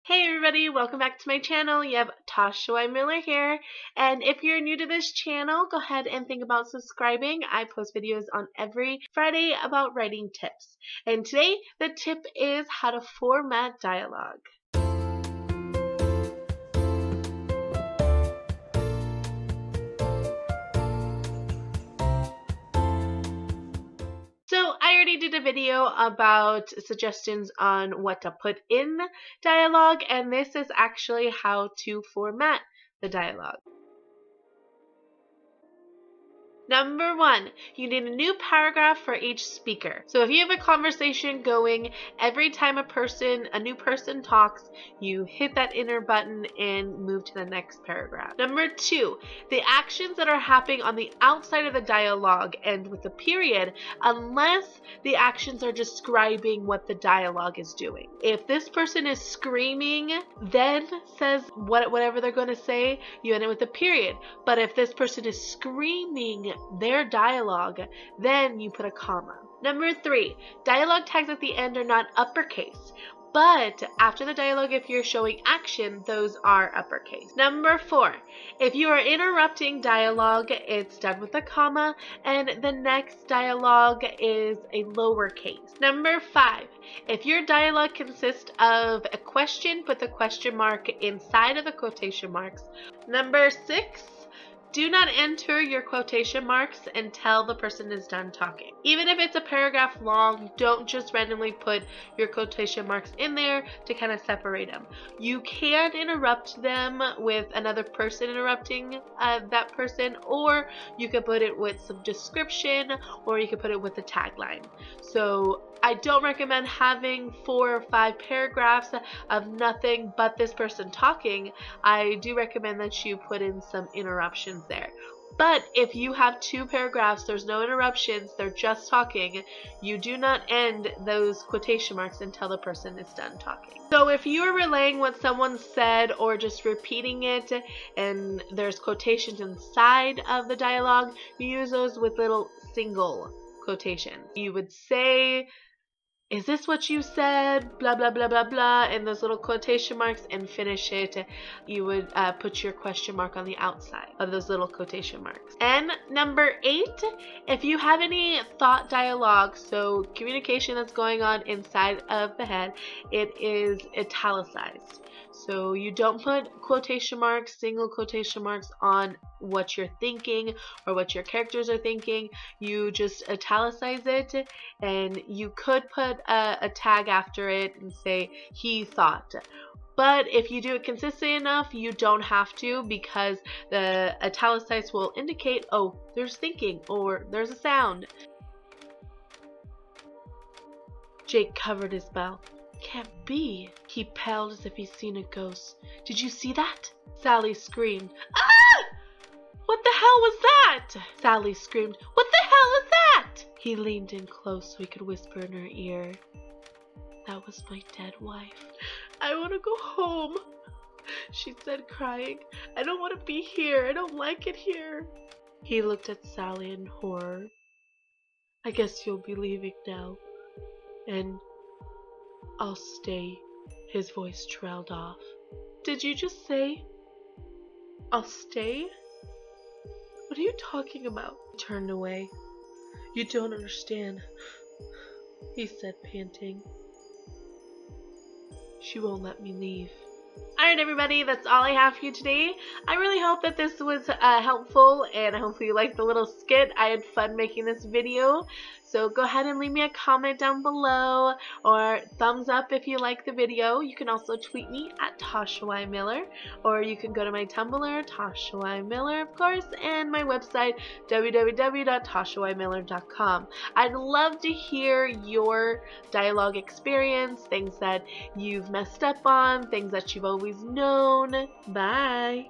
Hey everybody, welcome back to my channel. You have Tasha Y. Miller here, and if you're new to this channel, go ahead and think about subscribing. I post videos on every Friday about writing tips, and today the tip is how to format dialogue. So I already did a video about suggestions on what to put in dialogue, and this is actually how to format the dialogue. Number 1, you need a new paragraph for each speaker. So if you have a conversation going, every time a new person talks, you hit that enter button and move to the next paragraph. Number 2, the actions that are happening on the outside of the dialogue end with a period unless the actions are describing what the dialogue is doing. If this person is screaming, then says whatever they're going to say, you end it with a period. But if this person is screaming their dialogue, then you put a comma. Number 3, dialogue tags at the end are not uppercase, but after the dialogue, if you're showing action, those are uppercase. Number 4, if you are interrupting dialogue, it's done with a comma, and the next dialogue is a lowercase. Number 5, if your dialogue consists of a question, put the question mark inside of the quotation marks. Number 6, do not enter your quotation marks until the person is done talking. Even if it's a paragraph long, don't just randomly put your quotation marks in there to kind of separate them. You can interrupt them with another person interrupting that person, or you could put it with some description, or you could put it with a tagline. So I don't recommend having 4 or 5 paragraphs of nothing but this person talking. I do recommend that you put in some interruptions there. But if you have 2 paragraphs, there's no interruptions, they're just talking, you do not end those quotation marks until the person is done talking. So if you are relaying what someone said or just repeating it and there's quotations inside of the dialogue, you use those with little single quotations. You would say, "Is this what you said? Blah, blah, blah, blah, blah," and those little quotation marks, and finish it. You would put your question mark on the outside of those little quotation marks. And number 8, if you have any thought dialogue, so communication that's going on inside of the head, it is italicized. So you don't put quotation marks, single quotation marks on what you're thinking or what your characters are thinking. You just italicize it, and you could put a tag after it and say, "he thought." But if you do it consistently enough, you don't have to, because the italicized will indicate, oh, there's thinking or there's a sound. Jake covered his mouth. "Can't be." He paled as if he'd seen a ghost. "Did you see that?" Sally screamed. "Ah! What the hell was that?" Sally screamed. "What the hell is that?" He leaned in close so he could whisper in her ear. "That was my dead wife." "I want to go home," she said, crying. "I don't want to be here. I don't like it here." He looked at Sally in horror. "I guess you'll be leaving now. And I'll stay." His voice trailed off. "Did you just say, I'll stay? What are you talking about?" He turned away. "You don't understand," he said, panting. "She won't let me leave." Alright everybody, that's all I have for you today. I really hope that this was helpful, and I hope you liked the little skit. I had fun making this video. So go ahead and leave me a comment down below, or thumbs up if you like the video. You can also tweet me at Tasha Y. Miller, or you can go to my Tumblr, Tasha Y. Miller, of course, and my website, www.tashaymiller.com. I'd love to hear your dialogue experience, things that you've messed up on, things that you've always known. Bye!